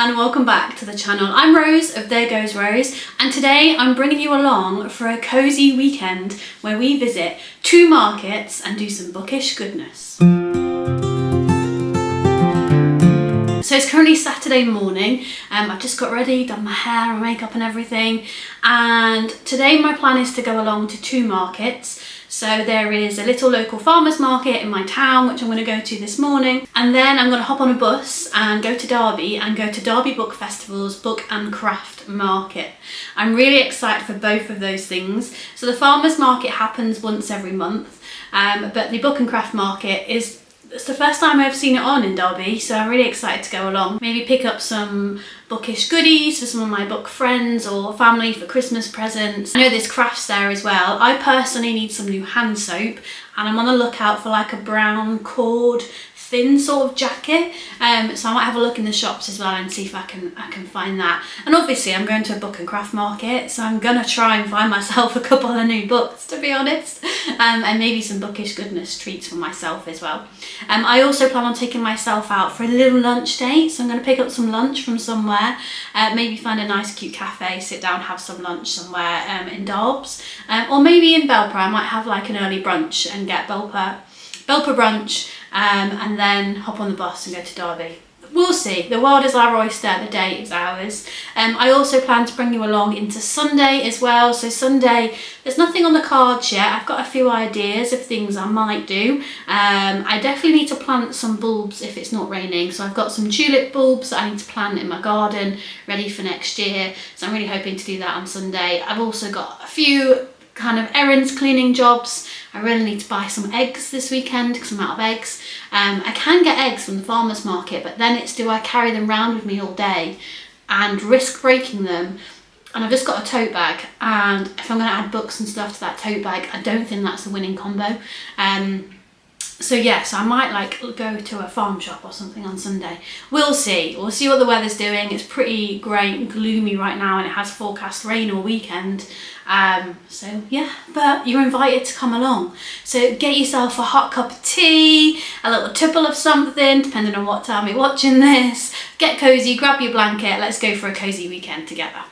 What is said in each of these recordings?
and welcome back to the channel. I'm Rose of There Goes Rose, and today I'm bringing you along for a cosy weekend where we visit 2 markets and do some bookish goodness. So it's currently Saturday morning. I've just got ready, done my hair and makeup and everything, and today my plan is to go along to 2 markets. So there is a little local farmers market in my town, which I'm going to go to this morning, and then I'm going to hop on a bus and go to Derby and go to Derby Book Festival's Book and Craft Market. I'm really excited for both of those things. So the farmers market happens once every month, but the Book and Craft Market it's the first time I've seen it on in Derby, so I'm really excited to go along. Maybe pick up some bookish goodies for some of my book friends or family for Christmas presents. I know there's crafts there as well. I personally need some new hand soap, and I'm on the lookout for like a brown cord thin sort of jacket, so I might have a look in the shops as well and see if I can find that. And obviously I'm going to a book and craft market, so I'm gonna try and find myself a couple of new books, to be honest, and maybe some bookish goodness treats for myself as well. I also plan on taking myself out for a little lunch date, so I'm going to pick up some lunch from somewhere, maybe find a nice cute cafe, sit down, have some lunch somewhere in Darbs, or maybe in Belper. I might have like an early brunch and get Belper brunch, and then hop on the bus and go to Derby. We'll see. The world is our oyster, the day is ours. I also plan to bring you along into Sunday as well. So Sunday, there's nothing on the cards yet. I've got a few ideas of things I might do. I definitely need to plant some bulbs if it's not raining. So I've got some tulip bulbs that I need to plant in my garden, ready for next year. So I'm really hoping to do that on Sunday. I've also got a few kind of errands, cleaning jobs. I really need to buy some eggs this weekend because I'm out of eggs. I can get eggs from the farmers market, but then it's, do I carry them around with me all day and risk breaking them? And I've just got a tote bag, and if I'm going to add books and stuff to that tote bag, I don't think that's the winning combo. So yeah, so I might like go to a farm shop or something on Sunday. We'll see what the weather's doing. It's pretty grey and gloomy right now, and it has forecast rain all weekend. So yeah, but you're invited to come along. So get yourself a hot cup of tea, a little tipple of something, depending on what time you're watching this. Get cosy, grab your blanket, let's go for a cosy weekend together.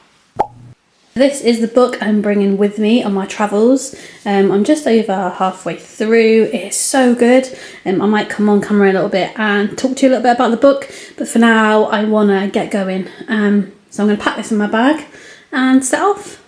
This is the book I'm bringing with me on my travels. I'm just over halfway through. It's so good. I might come on camera a little bit and talk to you a little bit about the book, but for now I want to get going. So I'm going to pack this in my bag and set off.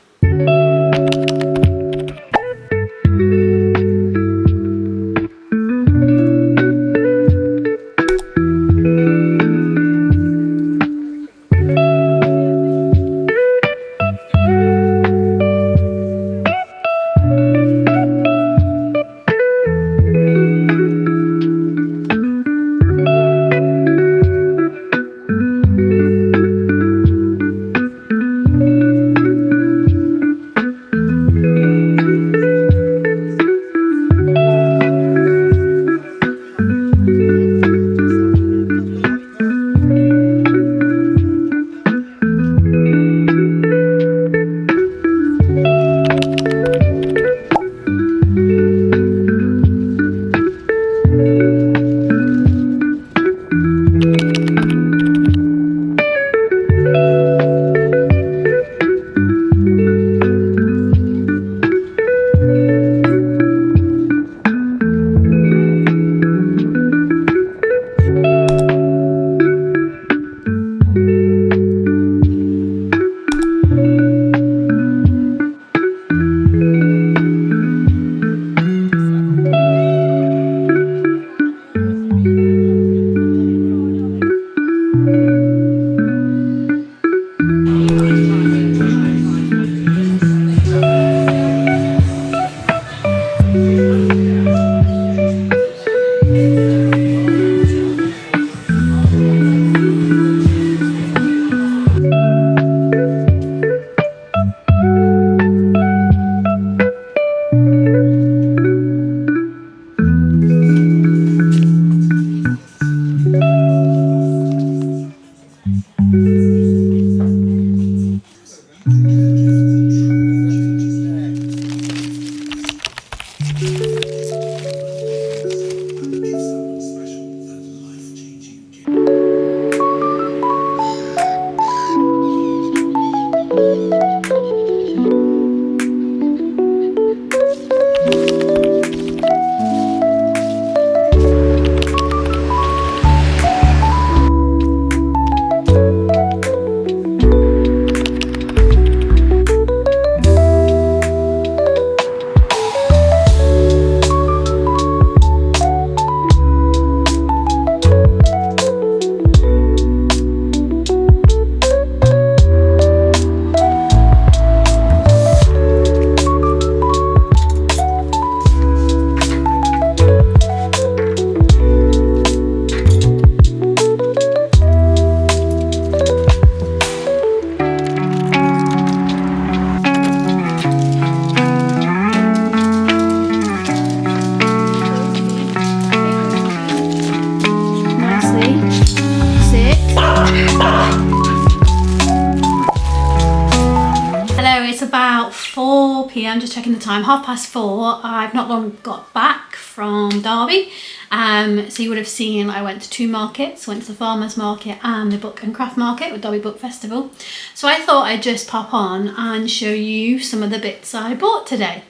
4 p.m, just checking the time, 4:30. I've not long got back from Derby. So you would have seen I went to 2 markets, went to the farmers market and the book and craft market with Derby Book Festival. So I thought I'd just pop on and show you some of the bits I bought today.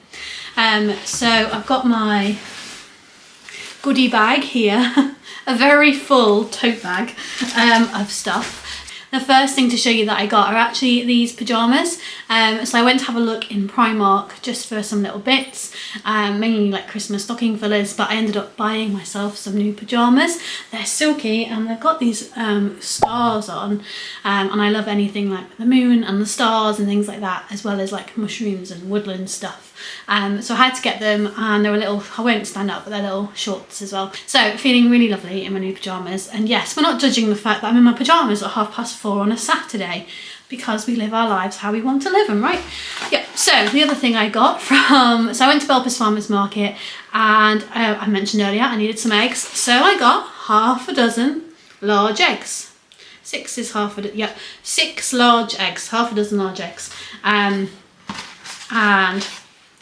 So I've got my goodie bag here, a very full tote bag of stuff. The first thing to show you that I got are actually these pyjamas. So I went to have a look in Primark just for some little bits, mainly like Christmas stocking fillers, but I ended up buying myself some new pyjamas. They're silky and they've got these stars on, and I love anything like the moon and the stars and things like that, as well as like mushrooms and woodland stuff. So I had to get them, and they were little, I won't stand up, but they're little shorts as well. So feeling really lovely in my new pyjamas. And yes, we're not judging the fact that I'm in my pyjamas at 4:30 on a Saturday, because we live our lives how we want to live them, right? Yeah, so the other thing I got from, so I went to Belper's Farmers Market, and I mentioned earlier I needed some eggs. So I got half a dozen large eggs. 6 is half a dozen, yeah, 6 large eggs, half a dozen large eggs. And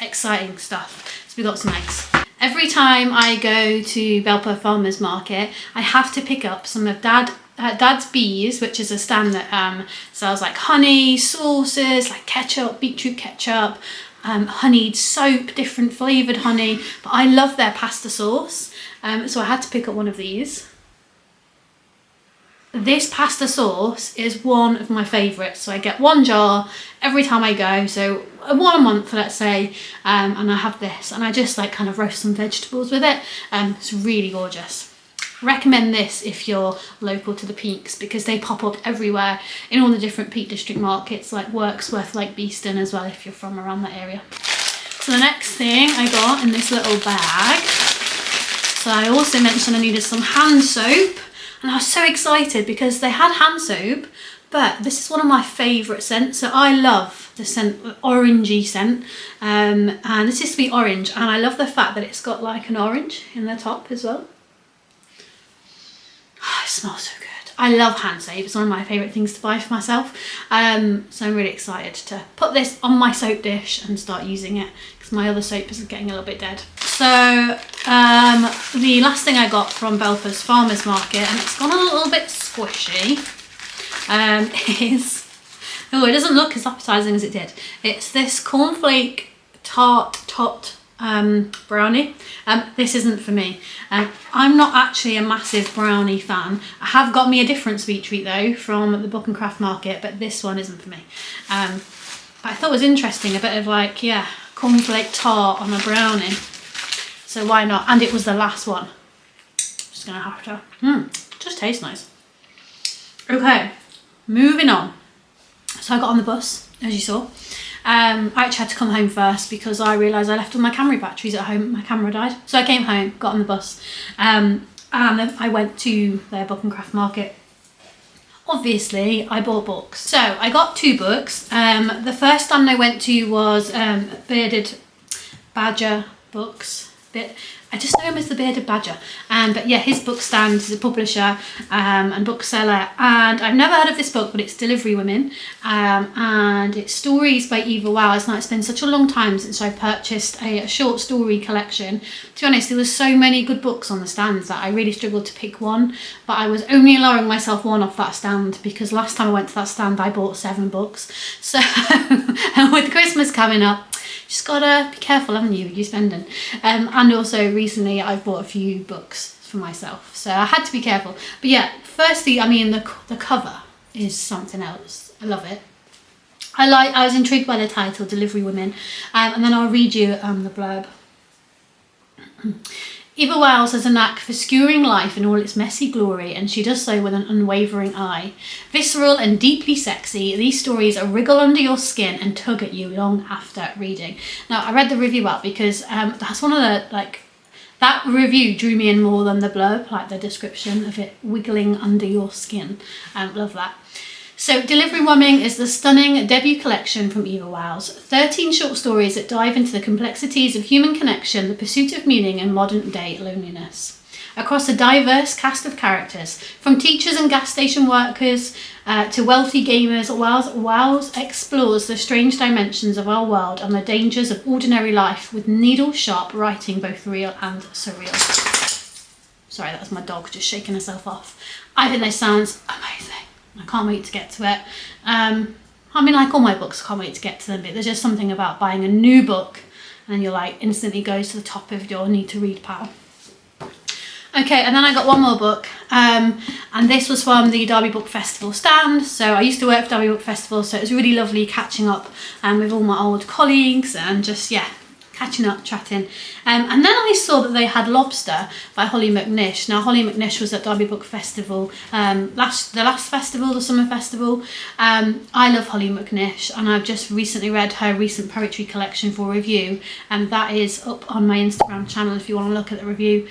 exciting stuff. So we got some eggs. Every time I go to Belper Farmers Market, I have to pick up some of Dad's Bees, which is a stand that sells like honey, sauces, like ketchup, beetroot ketchup, honeyed soap, different flavoured honey. But I love their pasta sauce, so I had to pick up one of these. This pasta sauce is one of my favourites, so I get 1 jar every time I go, so 1 a month, let's say, and I have this, and I just like kind of roast some vegetables with it. It's really gorgeous. Recommend this if you're local to the Peaks, because they pop up everywhere in all the different Peak District markets, like Wirksworth, like Beeston as well, if you're from around that area. So the next thing I got in this little bag, so I also mentioned I needed some hand soap. And I was so excited because they had hand soap, but this is one of my favourite scents. So I love the scent, orangey scent, and this is sweet orange, and I love the fact that it's got like an orange in the top as well. Oh, it smells so good. I love hand soap. It's one of my favourite things to buy for myself. So I'm really excited to put this on my soap dish and start using it, because my other soap is getting a little bit dead. So the last thing I got from Belper's Farmers Market, and it's gone a little bit squishy, is, oh, it doesn't look as appetising as it did. It's this cornflake tart topped brownie. This isn't for me. I'm not actually a massive brownie fan. I have got me a different sweet treat though from the Book and Craft Market, but this one isn't for me. But I thought it was interesting, a bit of like, yeah, cornflake tart on a brownie. So why not? And it was the last one. Just gonna have to, just tastes nice. Okay, moving on. So I got on the bus, as you saw. I actually had to come home first because I realised I left all my camera batteries at home. My camera died. So I came home, got on the bus, and I went to their Book and Craft Market. Obviously, I bought books. So I got 2 books. The first stand I went to was Bearded Badger Books. I just know him as the Bearded Badger, but yeah, his book stand is a publisher and bookseller, and I've never heard of this book, but it's Delivery Women, and it's stories by Eva Wells. Now, it's been such a long time since I purchased a short story collection. To be honest, there was so many good books on the stands that I really struggled to pick one, but I was only allowing myself one off that stand because last time I went to that stand I bought 7 books. So with Christmas coming up, just gotta be careful, haven't you, spending. And also recently I've bought a few books for myself, so I had to be careful. But yeah, firstly, I mean, the cover is something else. I love it. I was intrigued by the title, Delivery Women, and then I'll read you the blurb. Eva Wells has a knack for skewering life in all its messy glory, and she does so with an unwavering eye. Visceral and deeply sexy, these stories wriggle under your skin and tug at you long after reading. Now, I read the review out because that's one of the, like, that review drew me in more than the blurb, like the description of it wiggling under your skin. Love that. So Delivery Women is the stunning debut collection from Eva Wells. 13 short stories that dive into the complexities of human connection, the pursuit of meaning and modern day loneliness. across a diverse cast of characters, from teachers and gas station workers to wealthy gamers. Wows explores the strange dimensions of our world and the dangers of ordinary life with needle-sharp writing, both real and surreal. Sorry, that was my dog just shaking herself off. I think this sounds amazing. I can't wait to get to it. I mean, like all my books, I can't wait to get to them, but there's just something about buying a new book and you're like instantly goes to the top of your need to read pile. Okay, and then I got one more book, and this was from the Derby Book Festival stand. So I used to work for Derby Book Festival, so it was really lovely catching up with all my old colleagues and just, yeah, catching up, chatting. And then I saw that they had Lobster by Holly McNish. Now, Holly McNish was at Derby Book Festival, the last festival, the summer festival. I love Holly McNish, and I've just recently read her recent poetry collection for review, and that is up on my Instagram channel if you want to look at the review.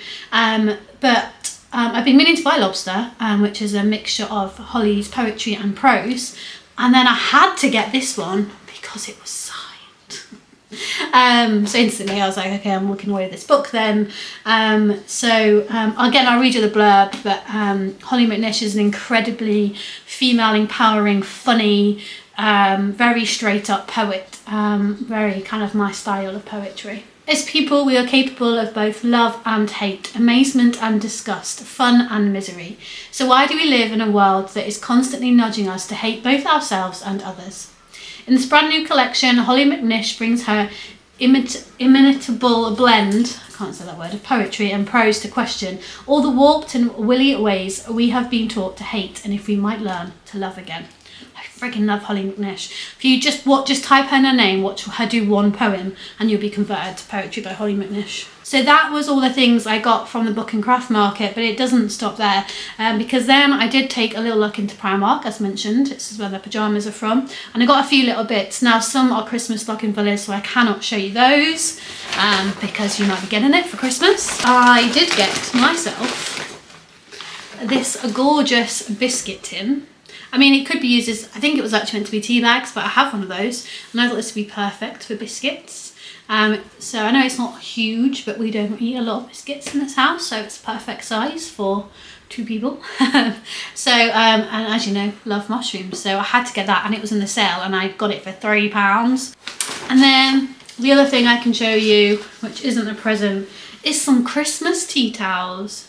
But I've been meaning to buy Lobster, which is a mixture of Holly's poetry and prose, and then I had to get this one because it was signed. So instantly I was like, okay, I'm walking away with this book then. Again, I'll read you the blurb, but Holly McNish is an incredibly female empowering, funny, very straight up poet, very kind of my style of poetry. As people, we are capable of both love and hate, amazement and disgust, fun and misery. So why do we live in a world that is constantly nudging us to hate both ourselves and others? In this brand new collection, Holly McNish brings her inimitable blend, I can't say that word, of poetry and prose to question all the warped and willy ways we have been taught to hate, and if we might learn to love again. I freaking love Holly McNish. If you just type her name, watch her do one poem, and you'll be converted to poetry by Holly McNish. So that was all the things I got from the book and craft market, but it doesn't stop there, because then I did take a little look into Primark, as mentioned. This is where the pyjamas are from, and I got a few little bits. Now, some are Christmas stocking fillers, so I cannot show you those, because you might be getting it for Christmas. I did get myself this gorgeous biscuit tin. I mean, it could be used as, I think it was actually meant to be tea bags, but I have one of those, and I thought this would be perfect for biscuits. So I know it's not huge, but we don't eat a lot of biscuits in this house, so it's perfect size for 2 people. And as you know, love mushrooms, so I had to get that, and it was in the sale, and I got it for £3. And then the other thing I can show you, which isn't a present, is some Christmas tea towels.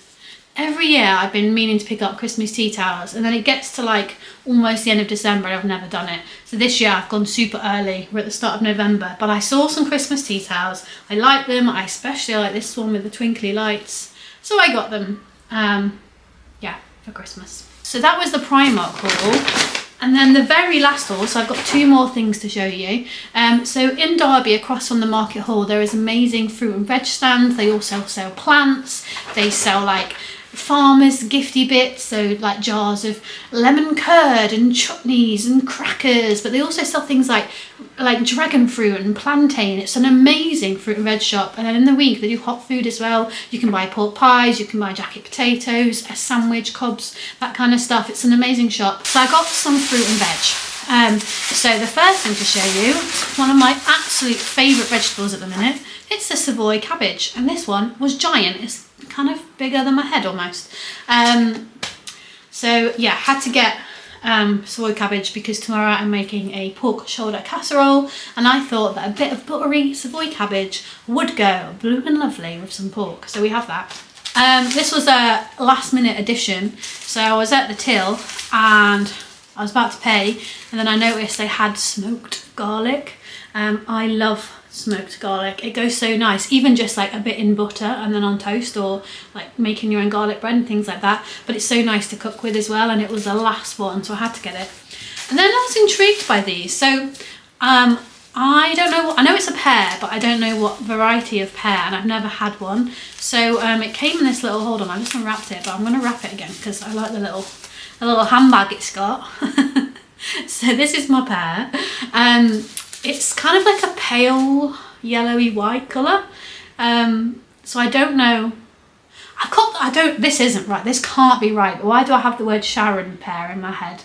Every year I've been meaning to pick up Christmas tea towels, and then it gets to like almost the end of December and I've never done it. So this year I've gone super early. We're at the start of November, but I saw some Christmas tea towels. I like them. I especially like this one with the twinkly lights. So I got them, for Christmas. So that was the Primark haul. And then the very last haul, so I've got 2 more things to show you. So in Derby, across from the market hall, there is amazing fruit and veg stands. They also sell plants. They sell like farmers gifty bits, so like jars of lemon curd and chutneys and crackers, but they also sell things like dragon fruit and plantain. It's an amazing fruit and veg shop. And then in the week they do hot food as well. You can buy pork pies, you can buy jacket potatoes, a sandwich, cobs, that kind of stuff. It's an amazing shop. So I got some fruit and veg. So the first thing to show you, one of my absolute favourite vegetables at the minute, it's the Savoy cabbage, and this one was giant. It's kind of bigger than my head almost. So yeah, had to get Savoy cabbage because tomorrow I'm making a pork shoulder casserole, and I thought that a bit of buttery Savoy cabbage would go blue and lovely with some pork, so we have that. This was a last minute addition, so I was at the till and I was about to pay, and then I noticed they had smoked garlic. I love smoked garlic. It goes so nice, even just like a bit in butter and then on toast, or like making your own garlic bread and things like that. But it's so nice to cook with as well, and it was the last one, so I had to get it. And then I was intrigued by these. So I don't know what, I know it's a pear, but I don't know what variety of pear, and I've never had one. So it came in this little, hold on, I just unwrapped it, but I'm going to wrap it again because I like the little handbag it's got. So this is my pear. It's kind of like a pale yellowy white colour. So I don't know. This isn't right. This can't be right. But why do I have the word Sharon pear in my head?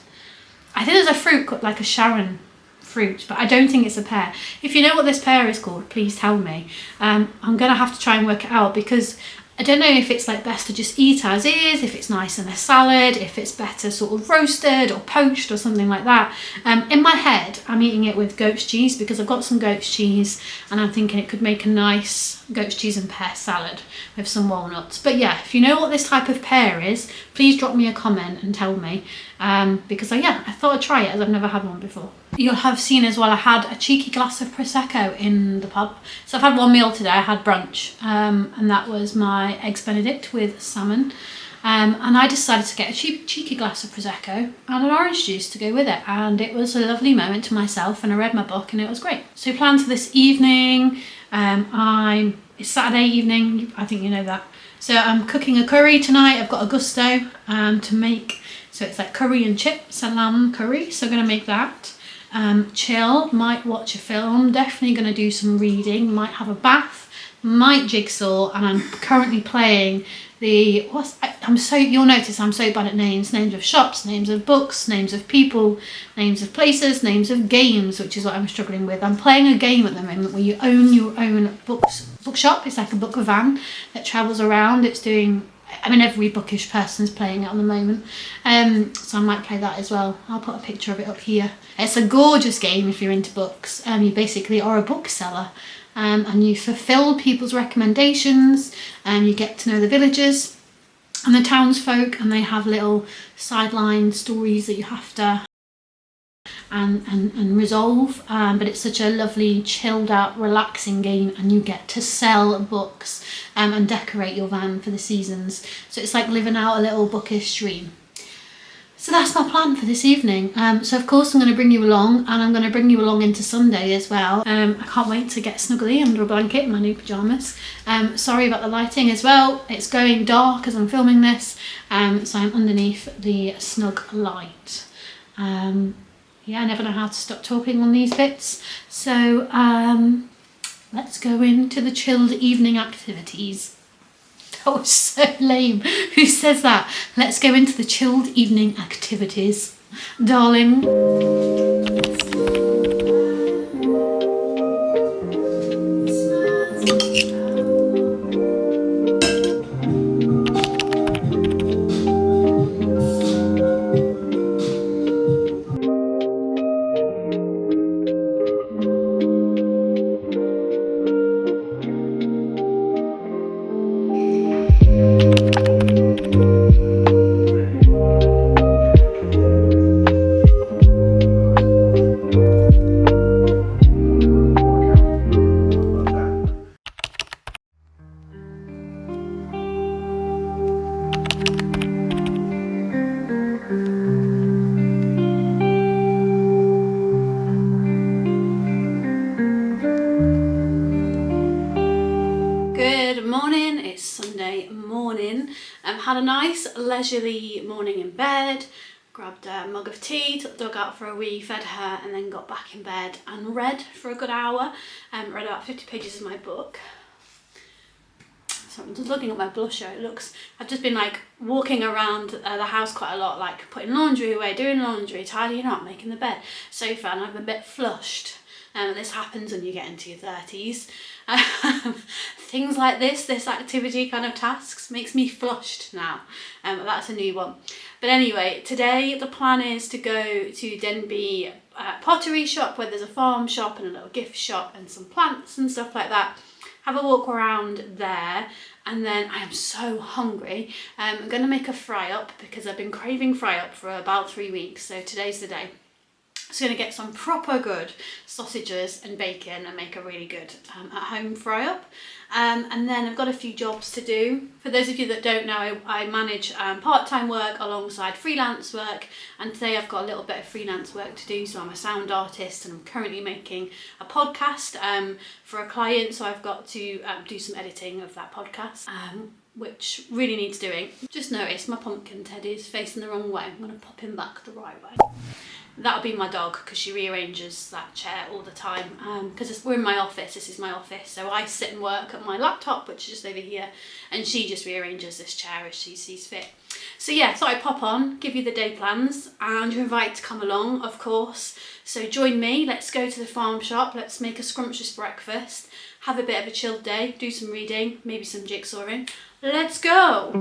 I think there's a fruit called like a Sharon fruit, but I don't think it's a pear. If you know what this pear is called, please tell me. I'm going to have to try and work it out because I don't know if it's like best to just eat as is, if it's nice in a salad, if it's better sort of roasted or poached or something like that. In my head, I'm eating it with goat's cheese because I've got some goat's cheese and I'm thinking it could make a nice goat's cheese and pear salad with some walnuts. But yeah, if you know what this type of pear is, please drop me a comment and tell me, because I thought I'd try it as I've never had one before. You'll have seen as well, I had a cheeky glass of Prosecco in the pub. So I've had one meal today, I had brunch, and that was my eggs Benedict with salmon. And I decided to get a cheeky glass of Prosecco and an orange juice to go with it. And it was a lovely moment to myself, and I read my book and it was great. So plans for this evening, it's Saturday evening, I think you know that. So I'm cooking a curry tonight. I've got a gusto to make. So it's like curry and chips, a lamb curry. So I'm going to make that. Chill, might watch a film, definitely going to do some reading, might have a bath, might jigsaw, and I'm currently playing you'll notice I'm so bad at names of shops, names of books, names of people, names of places, names of games, which is what I'm struggling with. I'm playing a game at the moment where you own your own bookshop. It's like a book van that travels around. Every bookish person's playing it at the moment, so I might play that as well. I'll put a picture of it up here. It's a gorgeous game if you're into books. You basically are a bookseller, and you fulfill people's recommendations, and you get to know the villagers and the townsfolk, and they have little sideline stories that you have to and resolve, but it's such a lovely, chilled out, relaxing game, and you get to sell books and decorate your van for the seasons. So it's like living out a little bookish dream. So that's my plan for this evening. So of course I'm going to bring you along, and I'm going to bring you along into Sunday as well. I can't wait to get snuggly under a blanket in my new pyjamas. Sorry about the lighting as well. It's going dark as I'm filming this, so I'm underneath the snug light. I never know how to stop talking on these bits. So let's go into the chilled evening activities. That was so lame. Who says that? Let's go into the chilled evening activities, darling. Had a nice leisurely morning in bed, grabbed a mug of tea, took the dog out for a wee, fed her, and then got back in bed and read for a good hour. Read about 50 pages of my book. So I'm just looking at my blusher. I've just been like walking around the house quite a lot, like putting laundry away, doing laundry, tidying up, making the bed, sofa, and I'm a bit flushed. This happens when you get into your 30s. Things like this activity kind of tasks makes me flushed now. That's a new one. But anyway, today the plan is to go to Denby pottery shop, where there's a farm shop and a little gift shop and some plants and stuff like that. Have a walk around there, and then I am so hungry. I'm going to make a fry up because I've been craving fry up for about 3 weeks, so today's the day. So I'm going to get some proper good sausages and bacon and make a really good at-home fry-up. And then I've got a few jobs to do. For those of you that don't know, I manage part-time work alongside freelance work, and today I've got a little bit of freelance work to do. So I'm a sound artist, and I'm currently making a podcast for a client, so I've got to do some editing of that podcast. Which really needs doing. Just noticed my pumpkin teddy is facing the wrong way. I'm going to pop him back the right way. that'll be my dog, because she rearranges that chair all the time. Because we're in my office, this is my office, so I sit and work at my laptop, which is just over here, and she just rearranges this chair as she sees fit. So yeah, thought I'd pop on, give you the day plans, and you're invited to come along, of course. So join me, let's go to the farm shop, let's make a scrumptious breakfast, have a bit of a chilled day, do some reading, maybe some jigsawing. Let's go!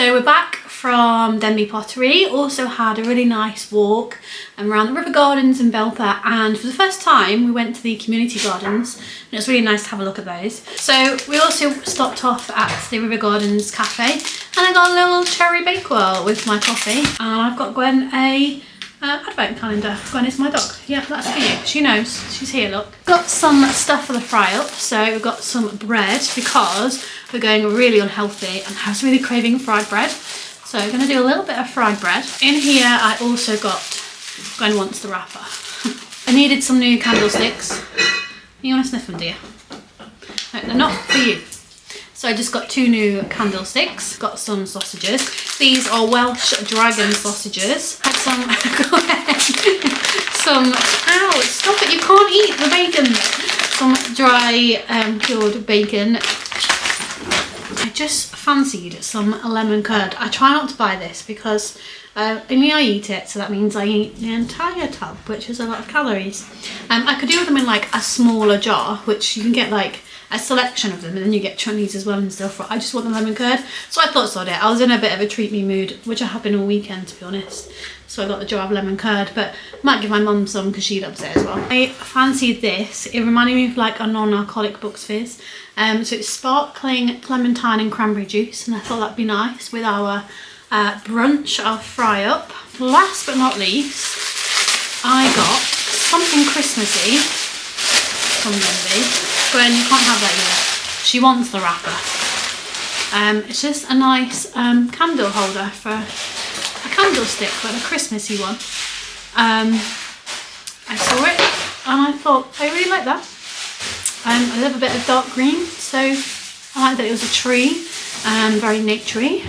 So we're back from Denby Pottery. Also had a really nice walk around the river gardens in Belper, and for the first time we went to the community gardens, and it was really nice to have a look at those. So we also stopped off at the River Gardens cafe, and I got a little cherry bakewell with my coffee, and I've got Gwen a advent calendar. Gwen is my dog. Yeah, that's for you. She knows. She's here, look. Got some stuff for the fry up. So we've got some bread because we're going really unhealthy and I was really craving fried bread. So I'm going to do a little bit of fried bread. In here I also got, Gwen wants the wrapper. I needed some new candlesticks. You want to sniff them, dear? No, they're not for you. So I just got 2 new candlesticks, got some sausages. These are Welsh dragon sausages. Had some, ow, stop it, you can't eat the bacon. Some dry cured bacon. I just fancied some lemon curd. I try not to buy this because Only I eat it, so that means I eat the entire tub, which is a lot of calories. I could do them in like a smaller jar, which you can get like a selection of them, and then you get chutneys as well and stuff. I just want the lemon curd, so I thought sod it. I was in a bit of a treat me mood, which I have been all weekend, to be honest. So I got the jar of lemon curd, but might give my mum some because she loves it as well. I fancied this. It reminded me of like a non-alcoholic Bucks Fizz. So it's sparkling clementine and cranberry juice, and I thought that'd be nice with our brunch, our fry up. Last but not least, I got something Christmassy from Lindy. But you can't have that yet. She wants the wrapper. It's just a nice candle holder for a candlestick, but a Christmassy one. I saw it and I thought I really like that. I love a bit of dark green, so I like that it was a tree, very naturey.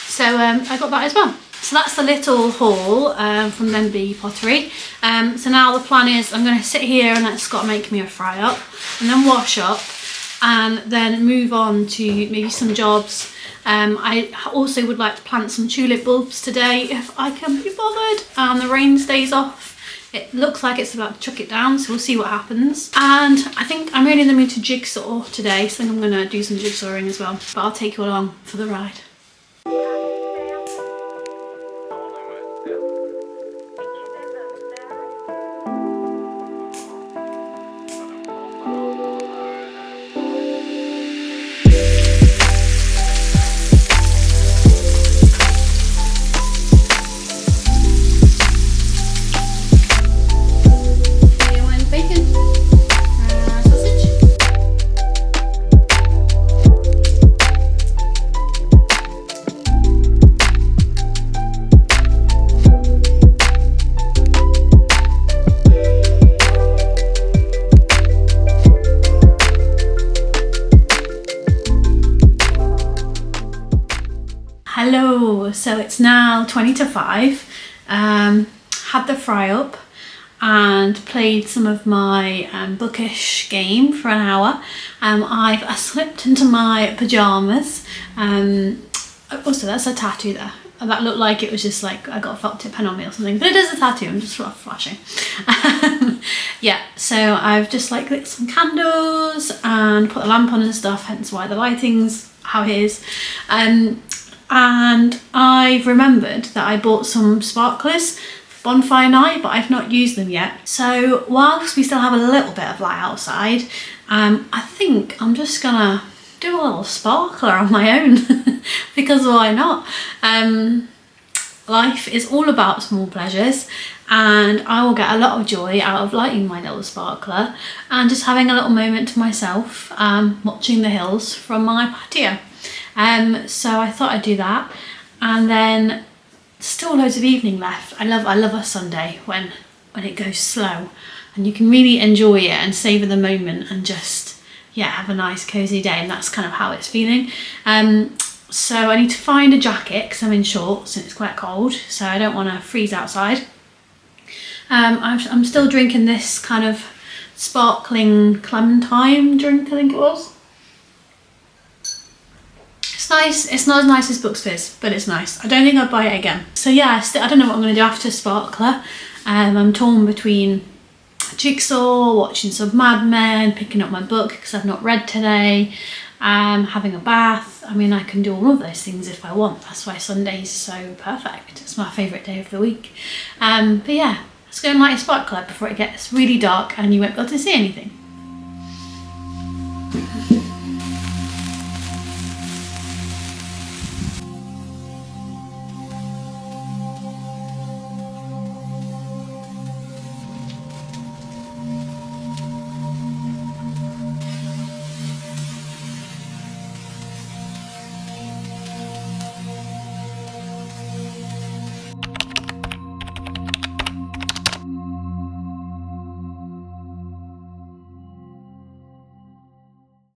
So I got that as well. So that's the little haul from Denby Pottery. So now the plan is I'm going to sit here and let Scott make me a fry up, and then wash up, and then move on to maybe some jobs. I also would like to plant some tulip bulbs today if I can be bothered, and the rain stays off. It looks like it's about to chuck it down, so we'll see what happens. And I think I'm really in the mood to jigsaw today, so I think I'm going to do some jigsawing as well. But I'll take you along for the ride. Hello, so it's now 20 to 5. Had the fry up and played some of my bookish game for an hour. I slipped into my pyjamas. Also, that's a tattoo there. That looked like it was just like I got a felt tip pen on me or something, but it is a tattoo. I'm just sort of flashing. Yeah, so I've just like lit some candles and put the lamp on and stuff, hence why the lighting's how it is. And I've remembered that I bought some sparklers for bonfire night, but I've not used them yet. So whilst we still have a little bit of light outside, I think I'm just gonna do a little sparkler on my own because why not? Life is all about small pleasures, and I will get a lot of joy out of lighting my little sparkler and just having a little moment to myself, watching the hills from my patio. So I thought I'd do that, and then still loads of evening left. I love a Sunday when it goes slow and you can really enjoy it and savour the moment and just have a nice cozy day, and that's kind of how it's feeling. So I need to find a jacket because I'm in shorts and it's quite cold, so I don't want to freeze outside. I'm still drinking this kind of sparkling clementine drink, I think it was. It's nice. It's not as nice as Bucks Fizz, but it's nice. I don't think I'd buy it again. So yeah, I don't know what I'm going to do after sparkler. I'm torn between jigsaw, watching some Mad Men, picking up my book because I've not read today, having a bath. I mean, I can do all of those things if I want. That's why Sunday's so perfect. It's my favourite day of the week. But yeah, let's go and light a sparkler before it gets really dark and you won't be able to see anything.